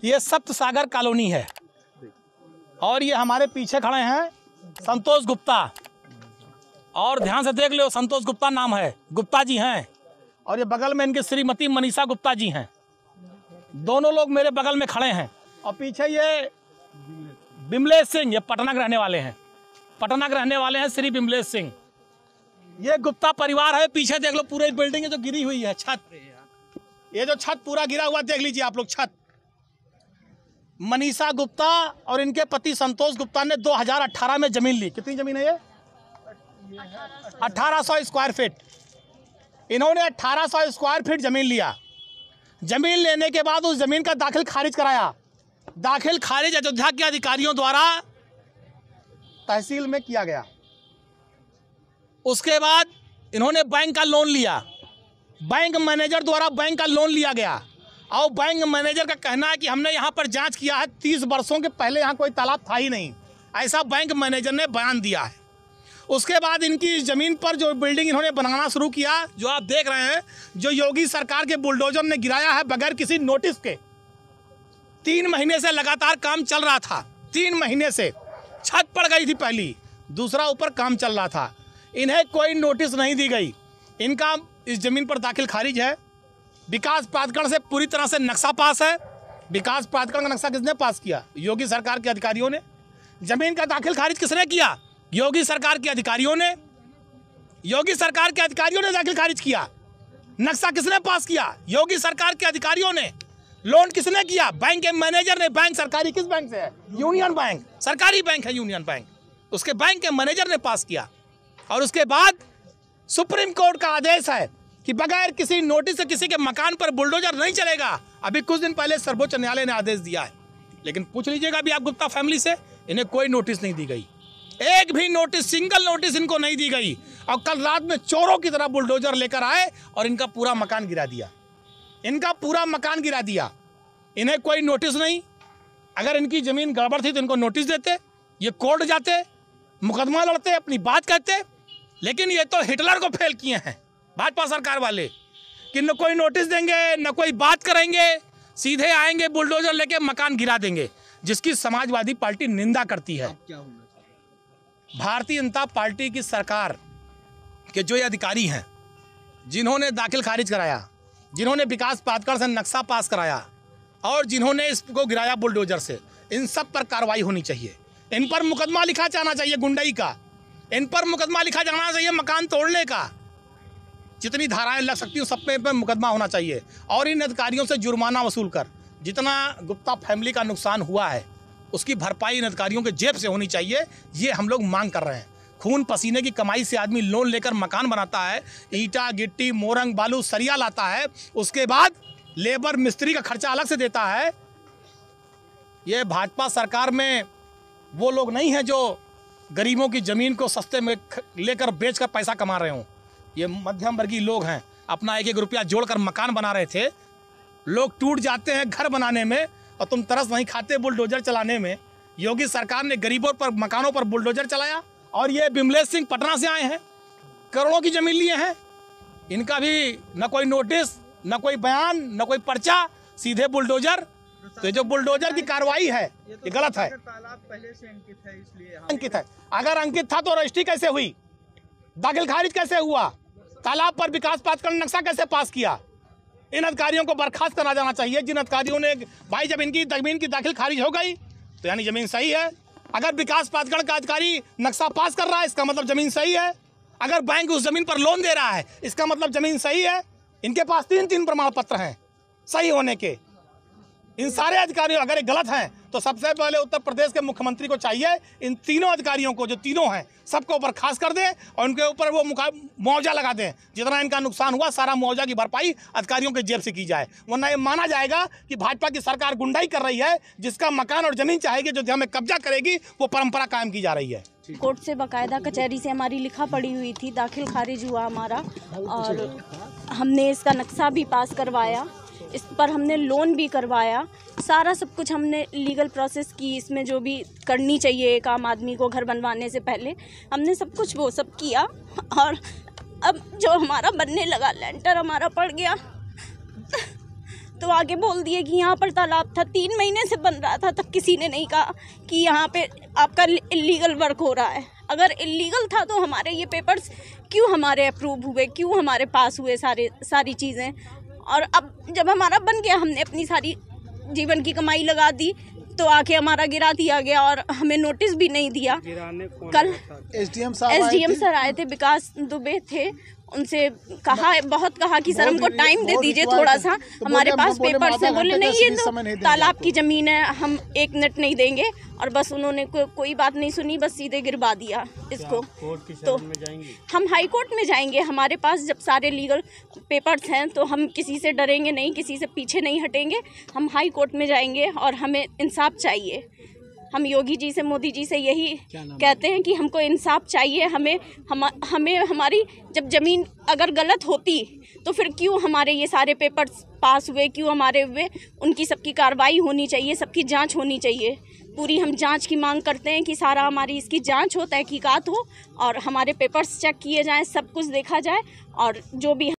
ये सप्त सागर कॉलोनी है और ये हमारे पीछे खड़े हैं संतोष गुप्ता। और ध्यान से देख लो, संतोष गुप्ता नाम है, गुप्ता जी हैं। और ये बगल में इनके श्रीमती मनीषा गुप्ता जी हैं। दोनों लोग मेरे बगल में खड़े हैं। और पीछे ये बिमलेश सिंह, ये पटना के रहने वाले हैं, पटना के रहने वाले हैं श्री बिमलेश सिंह। ये गुप्ता परिवार है। पीछे देख लो, पूरी बिल्डिंग है जो गिरी हुई है, छत, ये जो छत पूरा गिरा हुआ देख लीजिए आप लोग, छत। मनीषा गुप्ता और इनके पति संतोष गुप्ता ने 2018 में जमीन ली। कितनी जमीन है ये? 1800 स्क्वायर फीट। इन्होंने 1800 स्क्वायर फीट जमीन लिया। जमीन लेने के बाद उस जमीन का दाखिल खारिज कराया। दाखिल खारिज अयोध्या के अधिकारियों द्वारा तहसील में किया गया। उसके बाद इन्होंने बैंक का लोन लिया। बैंक मैनेजर द्वारा बैंक का लोन लिया गया और बैंक मैनेजर का कहना है कि हमने यहाँ पर जांच किया है, 30 वर्षों के पहले यहाँ कोई तालाब था ही नहीं, ऐसा बैंक मैनेजर ने बयान दिया है। उसके बाद इनकी ज़मीन पर जो बिल्डिंग इन्होंने बनाना शुरू किया, जो आप देख रहे हैं, जो योगी सरकार के बुलडोजर ने गिराया है बगैर किसी नोटिस के। 3 महीने से लगातार काम चल रहा था। 3 महीने से छत पड़ गई थी पहली, दूसरा ऊपर काम चल रहा था। इन्हें कोई नोटिस नहीं दी गई। इनका इस ज़मीन पर दाखिल खारिज है। विकास प्राधिकरण से पूरी तरह से नक्शा पास है। विकास प्राधिकरण का नक्शा किसने पास किया? योगी सरकार के अधिकारियों ने। जमीन का दाखिल खारिज किसने किया? योगी सरकार के अधिकारियों ने। योगी सरकार के अधिकारियों ने दाखिल खारिज किया। नक्शा किसने पास किया? योगी सरकार के अधिकारियों ने। लोन किसने किया? बैंक के मैनेजर ने। बैंक सरकारी किस बैंक से है? यूनियन बैंक, सरकारी बैंक है यूनियन बैंक। उसके बैंक के मैनेजर ने पास किया। और उसके बाद सुप्रीम कोर्ट का आदेश है कि बगैर किसी नोटिस से किसी के मकान पर बुलडोजर नहीं चलेगा। अभी कुछ दिन पहले सर्वोच्च न्यायालय ने आदेश दिया है। लेकिन पूछ लीजिएगा अभी आप गुप्ता फैमिली से, इन्हें कोई नोटिस नहीं दी गई। एक भी नोटिस, सिंगल नोटिस इनको नहीं दी गई। और कल रात में चोरों की तरह बुलडोजर लेकर आए और इनका पूरा मकान गिरा दिया। इनका पूरा मकान गिरा दिया। इन्हें कोई नोटिस नहीं। अगर इनकी ज़मीन गड़बड़ थी तो इनको नोटिस देते, ये कोर्ट जाते, मुकदमा लड़ते, अपनी बात कहते। लेकिन ये तो हिटलर को फेल किए हैं भाजपा सरकार वाले कि न कोई नोटिस देंगे, न कोई बात करेंगे, सीधे आएंगे बुलडोजर लेके मकान गिरा देंगे, जिसकी समाजवादी पार्टी निंदा करती है। भारतीय जनता पार्टी की सरकार के जो ये अधिकारी हैं, जिन्होंने दाखिल खारिज कराया, जिन्होंने विकास प्राधिकरण से नक्शा पास कराया और जिन्होंने इसको गिराया बुलडोजर से, इन सब पर कार्रवाई होनी चाहिए। इन पर मुकदमा लिखा जाना चाहिए गुंडई का। इन पर मुकदमा लिखा जाना चाहिए मकान तोड़ने का। जितनी धाराएं लग सकती हैं सब पे मुकदमा होना चाहिए। और इन अधिकारियों से जुर्माना वसूल कर जितना गुप्ता फैमिली का नुकसान हुआ है उसकी भरपाई इन अधिकारियों के जेब से होनी चाहिए। ये हम लोग मांग कर रहे हैं। खून पसीने की कमाई से आदमी लोन लेकर मकान बनाता है, ईंटा गिट्टी मोरंग बालू सरिया लाता है, उसके बाद लेबर मिस्त्री का खर्चा अलग से देता है। ये भाजपा सरकार में वो लोग नहीं हैं जो गरीबों की ज़मीन को सस्ते में लेकर बेचकर पैसा कमा रहे हों। ये मध्यम वर्गीय लोग हैं, अपना 1-1 रुपया जोड़कर मकान बना रहे थे। लोग टूट जाते हैं घर बनाने में और तुम तरस नहीं खाते बुलडोजर चलाने में। योगी सरकार ने गरीबों पर, मकानों पर बुलडोजर चलाया। और ये बिमलेश सिंह पटना से आए हैं, करोड़ों की ज़मीन लिए हैं। इनका भी न कोई नोटिस, न कोई बयान, न कोई पर्चा, सीधे बुलडोजर। तो जो बुलडोजर की कार्रवाई है ये गलत है। तालाब पहले से अंकित है, इसलिए अंकित है। अगर अंकित था तो रजिस्ट्री कैसे हुई? दाखिल खारिज कैसे हुआ? तालाब पर विकास प्राधिकरण नक्शा कैसे पास किया? इन अधिकारियों को बर्खास्त करा जाना चाहिए। जिन अधिकारियों ने, भाई जब इनकी जमीन की दाखिल खारिज हो गई तो यानी ज़मीन सही है। अगर विकास प्राधिकरण का अधिकारी नक्शा पास कर रहा है इसका मतलब ज़मीन सही है। अगर बैंक उस ज़मीन पर लोन दे रहा है इसका मतलब ज़मीन सही है। इनके पास 3 प्रमाण पत्र हैं सही होने के। इन सारे अधिकारियों अगर ये गलत हैं तो सबसे पहले उत्तर प्रदेश के मुख्यमंत्री को चाहिए इन तीनों अधिकारियों को, जो तीनों हैं, सबको बर्खास्त कर दें और उनके ऊपर वो मुआवजा लगा दें। जितना इनका नुकसान हुआ सारा मुआवजा की भरपाई अधिकारियों के जेब से की जाए। वरना ये माना जाएगा कि भाजपा की सरकार गुंडाई कर रही है। जिसका मकान और ज़मीन चाहेगी, जो हमें कब्जा करेगी, वो परंपरा कायम की जा रही है। कोर्ट से बाकायदा कचहरी से हमारी लिखा पड़ी हुई थी, दाखिल खारिज हुआ हमारा और हमने इसका नक्शा भी पास करवाया। इस पर हमने लोन भी करवाया। सारा सब कुछ हमने लीगल प्रोसेस की, इसमें जो भी करनी चाहिए एक आम आदमी को घर बनवाने से पहले, हमने सब कुछ वो सब किया। और अब जो हमारा बनने लगा, लेंटर हमारा पड़ गया, तो आगे बोल दिए कि यहाँ पर तालाब था, 3 महीने से बन रहा था, तब किसी ने नहीं कहा कि यहाँ पे आपका इल्लीगल वर्क हो रहा है। अगर इल्लीगल था तो हमारे ये पेपर्स क्यों हमारे अप्रूव हुए, क्यों हमारे पास हुए सारी चीज़ें। और अब जब हमारा बन गया, हमने अपनी सारी जीवन की कमाई लगा दी, तो आके हमारा गिरा दिया गया और हमें नोटिस भी नहीं दिया। कल एसडीएम सर आए थे, विकास दुबे थे, उनसे कहा, बहुत कहा कि सर हमको टाइम दे दीजिए थोड़ा सा, हमारे पास पेपर्स हैं। बोले नहीं, ये तो तालाब की ज़मीन है, हम 1 मिनट नहीं देंगे। और बस उन्होंने कोई बात नहीं सुनी, बस सीधे गिरवा दिया इसको। तो हम हाई कोर्ट में जाएंगे, हमारे पास जब सारे लीगल पेपर्स हैं तो हम किसी से डरेंगे नहीं, किसी से पीछे नहीं हटेंगे। हम हाई कोर्ट में जाएंगे और हमें इंसाफ चाहिए। हम योगी जी से, मोदी जी से यही कहते हैं कि हमको इंसाफ चाहिए। हमें हमारी जब ज़मीन अगर गलत होती तो फिर क्यों हमारे ये सारे पेपर्स पास हुए, क्यों हमारे हुए, उनकी सबकी कार्रवाई होनी चाहिए, सबकी जांच होनी चाहिए। पूरी हम जांच की मांग करते हैं कि सारा हमारी इसकी जांच हो, तहकीकात हो और हमारे पेपर्स चेक किए जाएं, सब कुछ देखा जाए और जो भी